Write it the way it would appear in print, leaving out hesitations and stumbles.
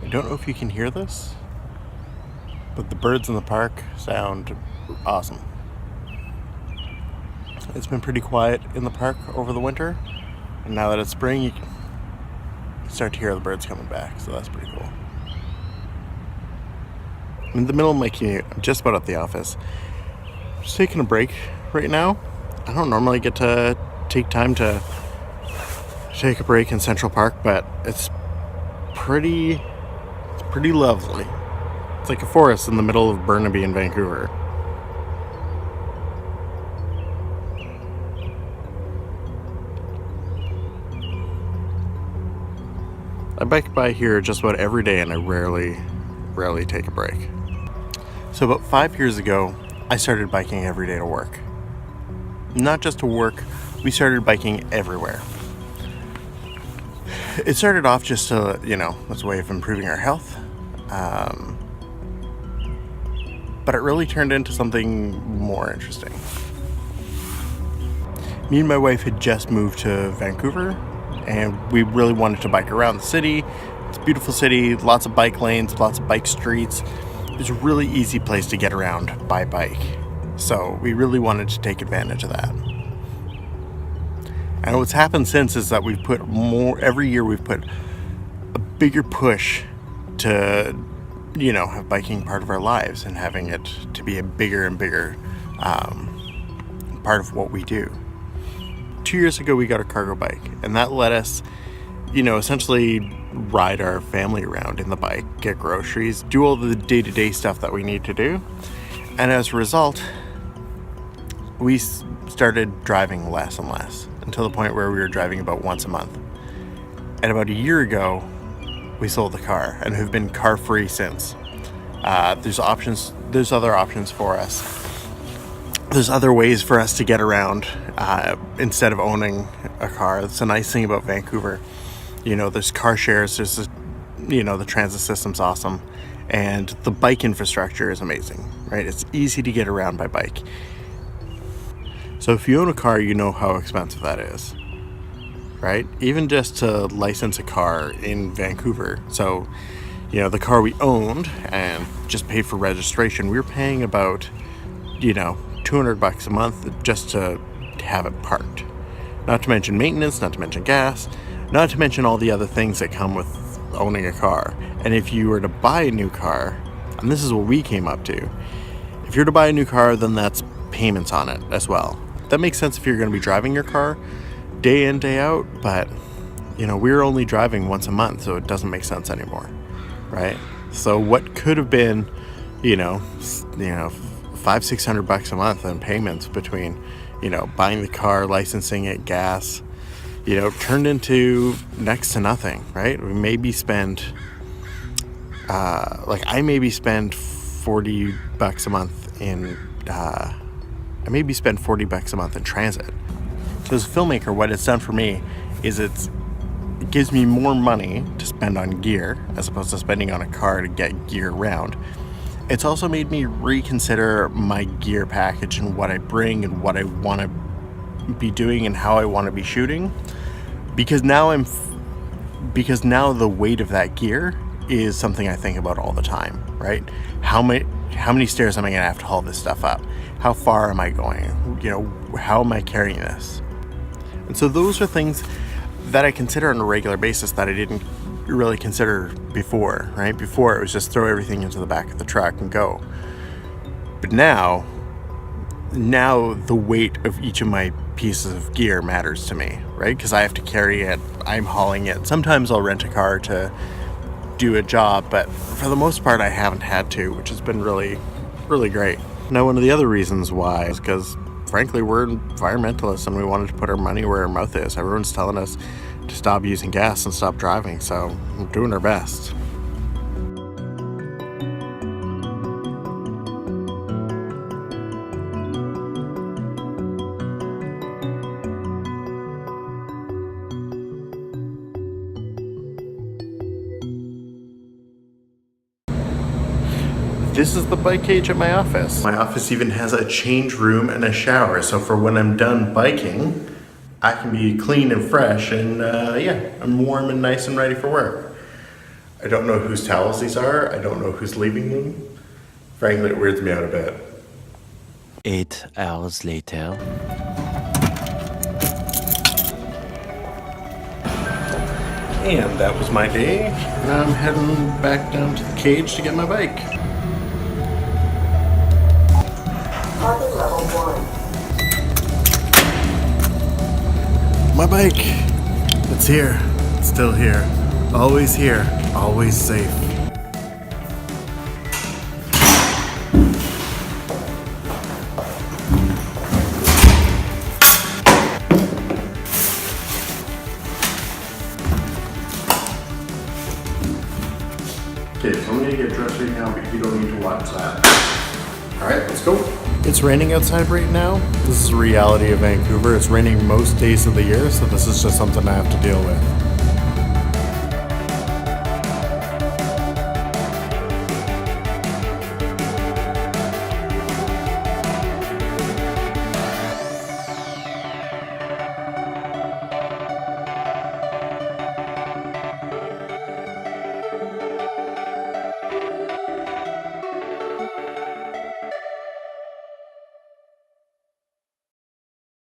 I don't know if you can hear this, but the birds in the park sound awesome. It's been pretty quiet in the park over the winter, and now that it's spring, you can start to hear the birds coming back, so that's pretty cool. I'm in the middle of my commute. I'm just about at the office. Just taking a break right now. I don't normally get to take time to take a break in Central Park, but it's pretty lovely. It's like a forest in the middle of Burnaby in Vancouver. I bike by here just about every day, and I rarely take a break. So about 5 years ago, I started biking every day to work. Not just to work, we started biking everywhere. It started off just to, as a way of improving our health. But it really turned into something more interesting. Me and my wife had just moved to Vancouver, and we really wanted to bike around the city. It's a beautiful city, lots of bike lanes, lots of bike streets. It's a really easy place to get around by bike. So we really wanted to take advantage of that. And what's happened since is that we've put every year we've put a bigger push to, have biking part of our lives and having it to be a bigger and bigger part of what we do. 2 years ago, we got a cargo bike, and that let us, essentially ride our family around in the bike, get groceries, do all the day-to-day stuff that we need to do. And as a result, we started driving less and less until the point where we were driving about once a month. And about a year ago, we sold the car and have been car-free since. There's other options for us. There's other ways for us to get around instead of owning a car. That's a nice thing about Vancouver. There's car shares, there's the transit system's awesome, and the bike infrastructure is amazing, right? It's easy to get around by bike. So if you own a car, you know how expensive that is, right? Even just to license a car in Vancouver. So, the car we owned and just paid for registration, we were paying about, $200 a month just to have it parked. Not to mention maintenance, not to mention gas, not to mention all the other things that come with owning a car. And if you were to buy a new car, and this is what we came up to, if you're to buy a new car, then that's payments on it as well. That makes sense if you're going to be driving your car day in, day out, but we're only driving once a month, so it doesn't make sense anymore, right? So what could have been, $500-600 a month in payments between, buying the car, licensing it, gas, turned into next to nothing, right? We maybe spend, I maybe spend $40 a month in, I maybe spend $40 a month in transit. So as a filmmaker, what it's done for me is it gives me more money to spend on gear as opposed to spending on a car to get gear around. It's also made me reconsider my gear package and what I bring and what I want to be doing and how I want to be shooting, because now the weight of that gear is something I think about all the time, right? How many stairs am I going to have to haul this stuff up? How far am I going? How am I carrying this? And so those are things that I consider on a regular basis that I didn't really consider before, right? Before it was just throw everything into the back of the truck and go. But now the weight of each of my pieces of gear matters to me, right? Because I have to carry it, I'm hauling it. Sometimes I'll rent a car to do a job, but for the most part I haven't had to, which has been really, really great. Now, one of the other reasons why is because, frankly, we're environmentalists and we wanted to put our money where our mouth is. Everyone's telling us to stop using gas and stop driving, so we're doing our best. This is the bike cage at my office. My office even has a change room and a shower, so for when I'm done biking, I can be clean and fresh and I'm warm and nice and ready for work. I don't know whose towels these are. I don't know who's leaving them. Frankly, it weirds me out a bit. 8 hours later. And that was my day. Now I'm heading back down to the cage to get my bike. Parking level 1. My bike. It's here. It's still here. Always here. Always safe. Okay, so I'm gonna get dressed right now, but you don't need to watch that. Alright, let's go. It's raining outside right now. This is the reality of Vancouver. It's raining most days of the year, so this is just something I have to deal with.